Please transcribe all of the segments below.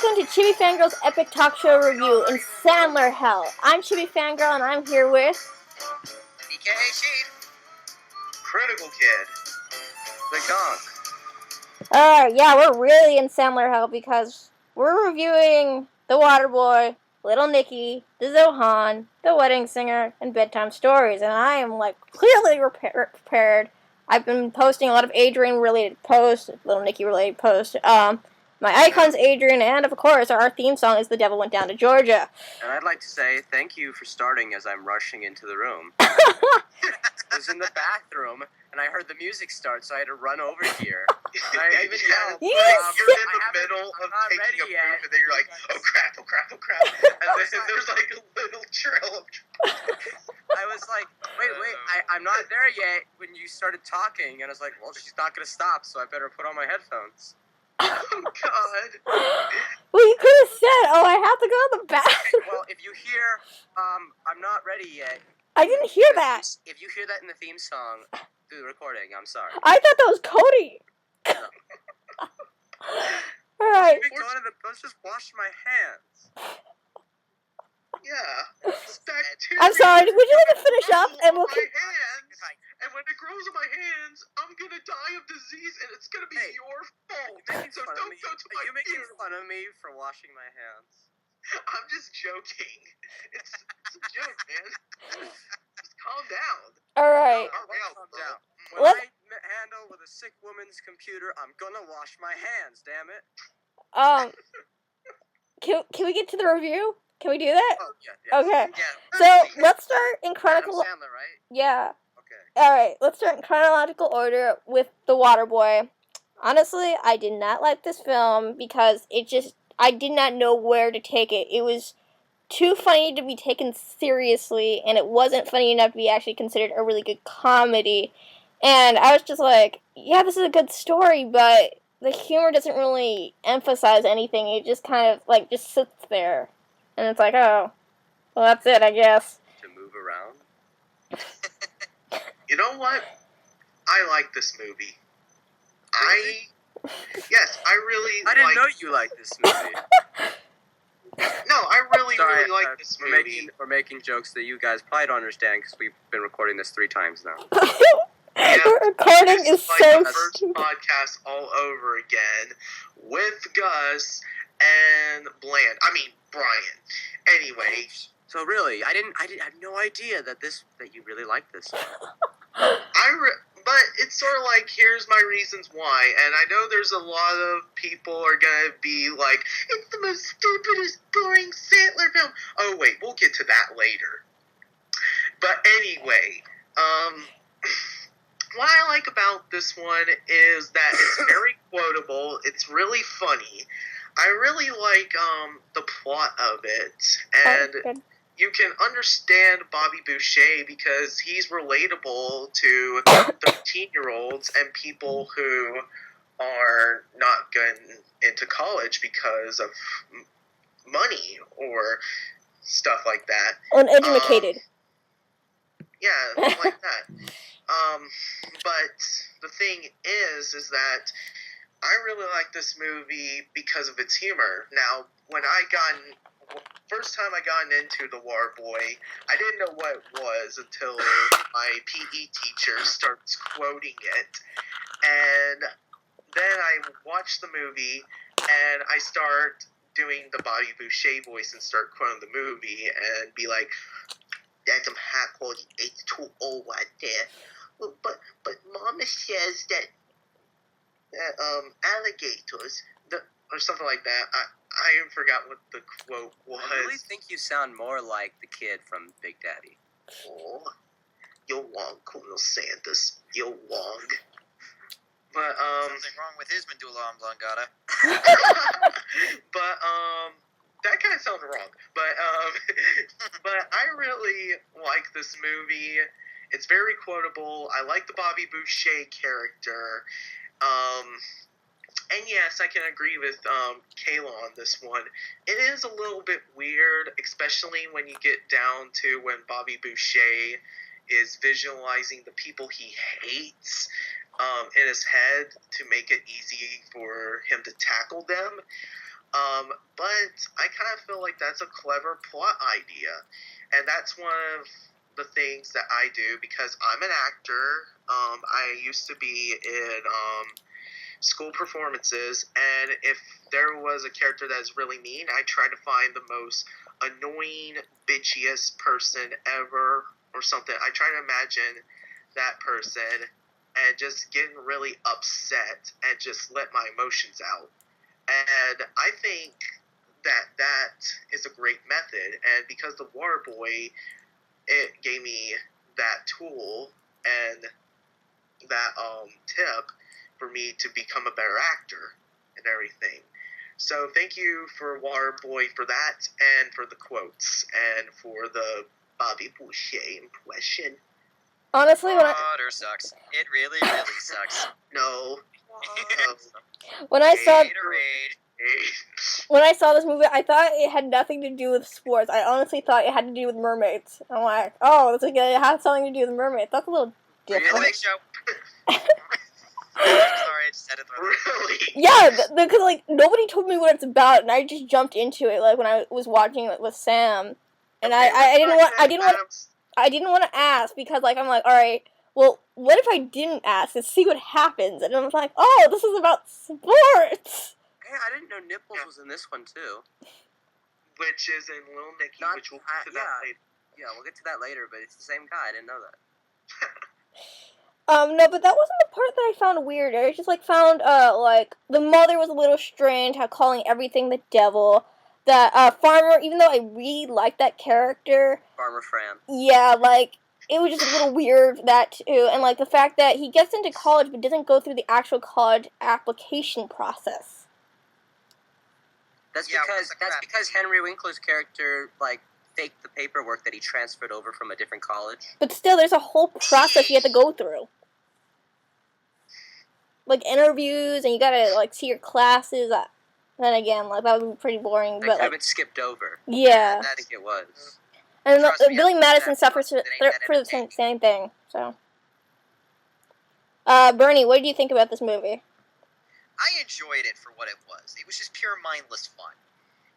Welcome to Chibi Fangirl's Epic Talk Show Review in Sandler Hell. I'm Chibi Fangirl and I'm here with... BKA Chief. Critical Kid. The Gunk. Alright, yeah, we're really in Sandler Hell because we're reviewing The Waterboy, Little Nicky, The Zohan, The Wedding Singer, and Bedtime Stories. And I am, clearly prepared. I've been posting a lot of Adrian-related posts, Little Nicky-related posts. My icon's Adrian, and of course, our theme song is The Devil Went Down to Georgia. And I'd like to say thank you for starting as I'm rushing into the room. I was in the bathroom, and I heard the music start, so I had to run over here. And I even yelled, You're in the middle of taking a poop, and then you're like, oh crap. And then there's like a little trail of... I was like, wait, I'm not there yet when you started talking, and I was like, well, she's not going to stop, so I better put on my headphones. Oh, God. Well, you could have said, I have to go to the bathroom. Okay, well, if you hear, I'm not ready yet. I didn't hear that. If you hear that in the theme song through the recording, I'm sorry. I thought that was Cody. No. Alright. Let's just wash my hands. Yeah. I'm sorry, would you like to finish up? And we'll keep... And when it grows on my hands, I'm gonna die of disease, and it's gonna be your fault. So don't go to my Are you making fun of me for washing my hands? I'm just joking. It's a joke, man. Just calm down. Alright. Calm down. When I handle with a sick woman's computer, I'm gonna wash my hands, damn it. Can we get to the review? Can we do that? Oh, yeah. Okay. Yeah. So, let's start in chronological... Adam Sandler, right? Yeah. Okay. Alright, let's start in chronological order with The Waterboy. Honestly, I did not like this film because I did not know where to take it. It was too funny to be taken seriously, and it wasn't funny enough to be actually considered a really good comedy. And I was just like, yeah, this is a good story, but the humor doesn't really emphasize anything. It just kind of, just sits there. And it's like, oh, well, that's it, I guess. To move around? You know what? I like this movie. Really? I didn't know you liked this movie. No, I really like this movie. We're making jokes that you guys probably don't understand because we've been recording this 3 times now. Yeah, recording is so the first podcast all over again with Gus and Brian. Anyway, so really, I have no idea that you really like this. But it's sort of like, here's my reasons why, and I know there's a lot of people are gonna be like, it's the most stupidest, boring Sandler film. Oh wait, we'll get to that later. But anyway, what I like about this one is that it's very quotable. It's really funny. I really like the plot of it, and you can understand Bobby Boucher because he's relatable to 13-year-olds and people who are not going into college because of money or stuff like that. Uneducated. Yeah, like that. But the thing is that I really like this movie because of its humor. Now, first time I got into The Waterboy, I didn't know what it was until my PE teacher starts quoting it. And then I watch the movie, and I start doing the Bobby Boucher voice and start quoting the movie and be like, that's some high quality H2O right there. But Mama says that alligators, or something like that. I even forgot what the quote was. I really think you sound more like the kid from Big Daddy. Oh, you're wrong, Colonel Sanders. You're wrong. But something wrong with his medulla oblongata. But that kind of sounds wrong. But I really like this movie. It's very quotable. I like the Bobby Boucher character. And yes, I can agree with Kayla on this one. It is a little bit weird, especially when you get down to when Bobby Boucher is visualizing the people he hates in his head to make it easy for him to tackle them. But I kind of feel like that's a clever plot idea, and that's one of the things that I do because I'm an actor. I used to be in school performances, and if there was a character that's really mean, I try to find the most annoying, bitchiest person ever or something. I try to imagine that person and just getting really upset and just let my emotions out. And I think that is a great method. And because the Waterboy, it gave me that tool and that tip for me to become a better actor and everything. So thank you for Waterboy for that, and for the quotes, and for the Bobby Boucher impression. Honestly, Water sucks. It really, really sucks. No. when I saw Gatorade. when I saw this movie, I thought it had nothing to do with sports. I honestly thought it had to do with mermaids. I'm like, oh, it's like it has something to do with mermaids. That's a little It's a different. big show. Sorry, I just had to throw that. Really? Yeah, because like nobody told me what it's about, and I just jumped into it. Like when I was watching it with Sam, and I didn't want to ask because like I'm like, all right, well, what if I didn't ask and see what happens? And I was like, oh, this is about sports. Hey, I didn't know Nipples was in this one too. Which is in Little Nicky, which we'll get to that later. Yeah, we'll get to that later, but it's the same guy. I didn't know that. No, but that wasn't the part that I found weird. I just like found like the mother was a little strange, how calling everything the devil. That farmer, even though I really liked that character, Farmer Fran. yeah, like it was just a little weird that too, and like the fact that he gets into college but doesn't go through the actual college application process. That's Yeah, because Henry Winkler's character like faked the paperwork that he transferred over from a different college. But still, there's a whole process you have to go through. Like interviews, and you gotta like see your classes. Then again, like that would be pretty boring. Like But like, Kevin skipped over. yeah, I think it was. and Trust me, Billy I Madison understand suffers that it ain't for that the same thing. So, Bernie, what did you think about this movie? I enjoyed it for what it was. It was just pure mindless fun.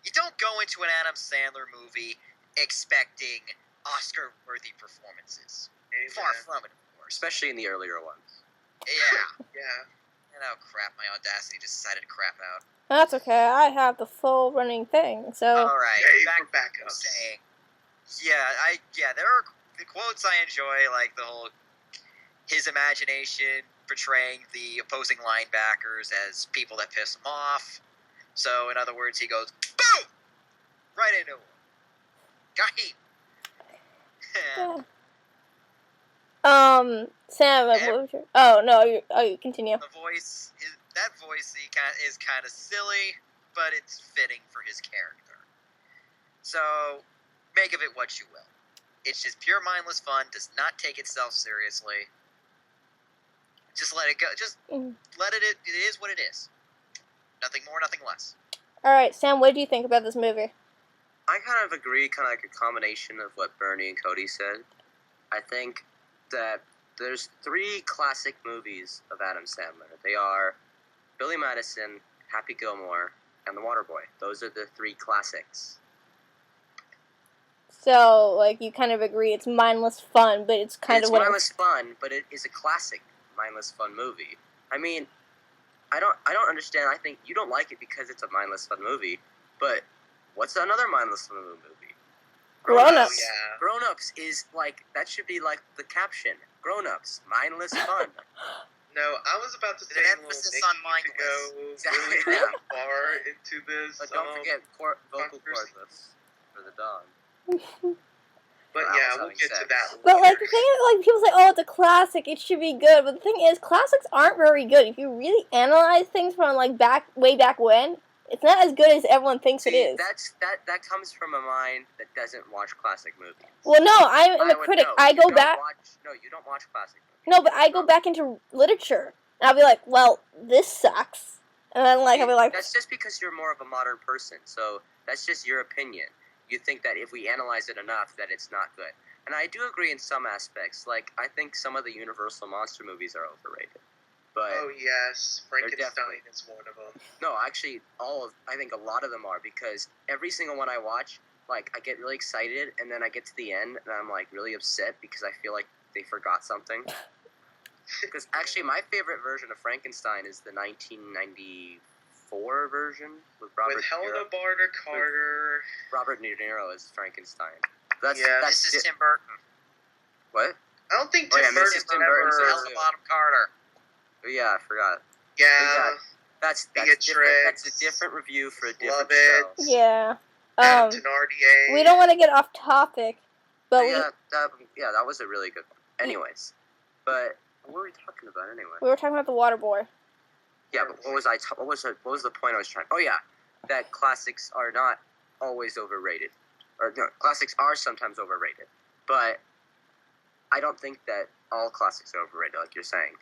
You don't go into an Adam Sandler movie expecting Oscar-worthy performances. Far from it, of course. Especially in the earlier ones. Yeah. Yeah. And oh crap, my Audacity just decided to crap out. That's okay. I have the full running thing. So, Alright, Yeah, back for backups. saying. There are the quotes I enjoy, like the whole his imagination portraying the opposing linebackers as people that piss him off. So, in other words, he goes, boom! Right into him. Got him. Sam, what was your... Oh, no, you continue. The voice is kind of silly, but it's fitting for his character. So, make of it what you will. It's just pure mindless fun, does not take itself seriously. Just let it go. Just let it is what it is. Nothing more, nothing less. Alright, Sam, what do you think about this movie? I kind of agree, kind of like a combination of what Bernie and Cody said. I think that there's 3 classic movies of Adam Sandler. They are Billy Madison, Happy Gilmore, and The Waterboy. Those are the 3 classics. So, like, you kind of agree it's mindless fun, but it's kind of what... It's mindless fun, but it is a classic mindless fun movie. I mean, I don't understand. I think you don't like it because it's a mindless fun movie, but what's another mindless fun movie? Grown-Ups. Yeah. Grown-Ups is like, that should be like the caption. Grown-Ups, mindless fun. No, I was about to say An Little emphasis Nicky on to mindless. go Exactly. really far into this. But don't forget vocal controversy. cords for the dog. But Well, yeah, I was we'll having get to sex. that later. But, like, the thing is, like, people say, oh, it's a classic, it should be good. But the thing is, classics aren't very good. If you really analyze things from, like, way back when, it's not as good as everyone thinks it is. That comes from a mind that doesn't watch classic movies. Well, no, I'm a would critic. know. I You go don't back... you don't watch classic movies. No, but I go back into literature. And I'll be like, well, this sucks. And then, like, I'll be like... That's just because you're more of a modern person, so that's just your opinion. You think that if we analyze it enough, that it's not good. And I do agree in some aspects. Like, I think some of the Universal monster movies are overrated. But Oh yes, Frankenstein definitely- is one of them. no, actually, I think a lot of them are, because every single one I watch, like, I get really excited, and then I get to the end, and I'm, like, really upset because I feel like they forgot something. Because actually, my favorite version of Frankenstein is the 1994 version with Robert With Helena De Niro. Bonham Carter. Robert De Niro as Frankenstein. That's, Yeah. that's This is Tim Burton. what? I don't think Oh, Tim yeah, Burton's Mrs. Tim Burton's ever. there. Helena Bonham Carter. Oh, yeah, I forgot. Yeah. That's Beatrix, different. That's a different review for a different Love it. show. Yeah. Adam Thenardier. We don't want to get off topic, but Yeah, that was a really good one. Anyways, but what were we talking about anyway? we were talking about the Waterboy. Yeah, but what was the point I was trying? Oh yeah, that classics are not always overrated, or no, classics are sometimes overrated, but I don't think that all classics are overrated, like you're saying.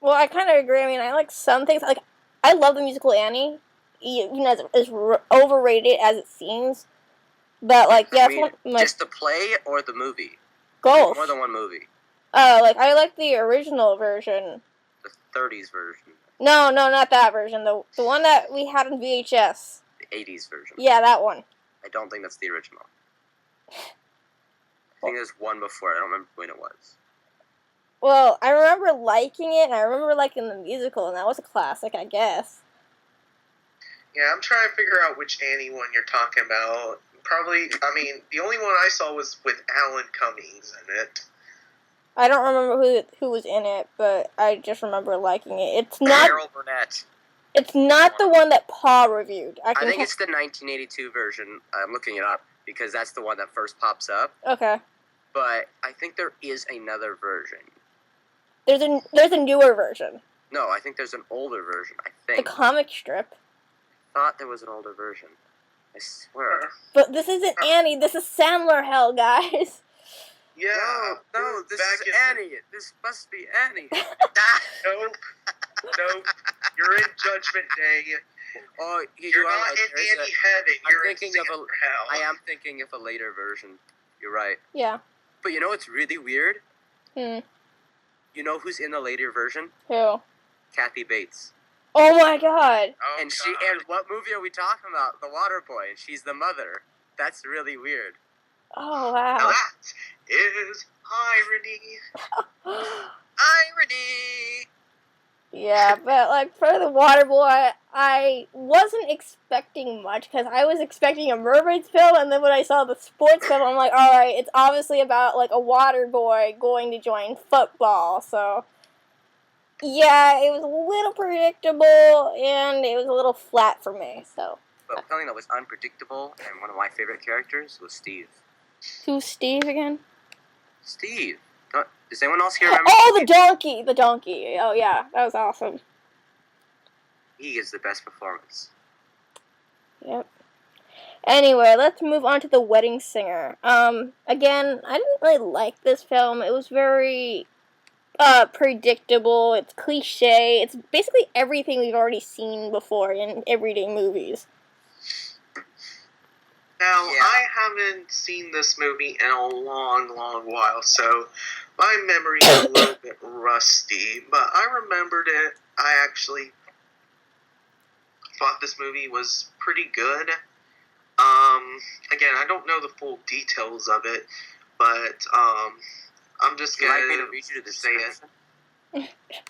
Well, I kind of agree. I mean, I like some things. Like, I love the musical Annie, even as overrated as it seems. But like, yeah, I it's mean, one of my just the play or the movie? goals. More than one movie. Like I like the original version. The 30s version, No, not that version. The one that we had on VHS. the 80s version. Yeah, that one. I don't think that's the original. I think there's one before. I don't remember when it was. Well, I remember liking it, and I remember liking the musical, and that was a classic, I guess. Yeah, I'm trying to figure out which Annie one you're talking about. Probably, I mean, the only one I saw was with Alan Cummings in it. I don't remember who was in it, but I just remember liking it. It's not. Carol Burnett. It's not the one that Paul reviewed. I think it's the 1982 version. I'm looking it up because that's the one that first pops up. Okay. But I think there is another version. There's a newer version. No, I think there's an older version. I The think. comic strip. Thought there was an older version. I swear. But this isn't Annie. This is Sandler hell, guys. Yeah. No, this back is in- Annie. This must be Annie. Nope. Nope. You're in Judgment Day. Oh, You're are not right. in There's a- Annie heaven. I'm You're in thinking of a- Sandler hell. I am thinking of a later version. You're right. Yeah. But you know what's really weird? Hmm. You know who's in the later version? Who? Kathy Bates. Oh my god. Oh, And she God. and what movie are we talking about? The Waterboy, and she's the mother. That's really weird. Oh Now wow. that is irony. Irony. Yeah, but like for the Waterboy, I wasn't expecting much because I was expecting a mermaids film, and then when I saw the sports film, I'm like, all right, it's obviously about like a water boy going to join football. So yeah, it was a little predictable and it was a little flat for me. So But something that was unpredictable and one of my favorite characters was Steve. who's Steve again? Steve. Does anyone else here remember? Oh, the donkey, the donkey. Oh yeah, that was awesome. He gives the best performance. Yep. Anyway, let's move on to The Wedding Singer. Again, I didn't really like this film. It was very predictable. It's cliche. It's basically everything we've already seen before in everyday movies. Now, Yeah. I haven't seen this movie in a long, long while, so my memory is a little bit rusty, but I remembered it. I actually thought this movie was pretty good. Again, I don't know the full details of it, but I'm just Would you gonna like me to read you the say it. description?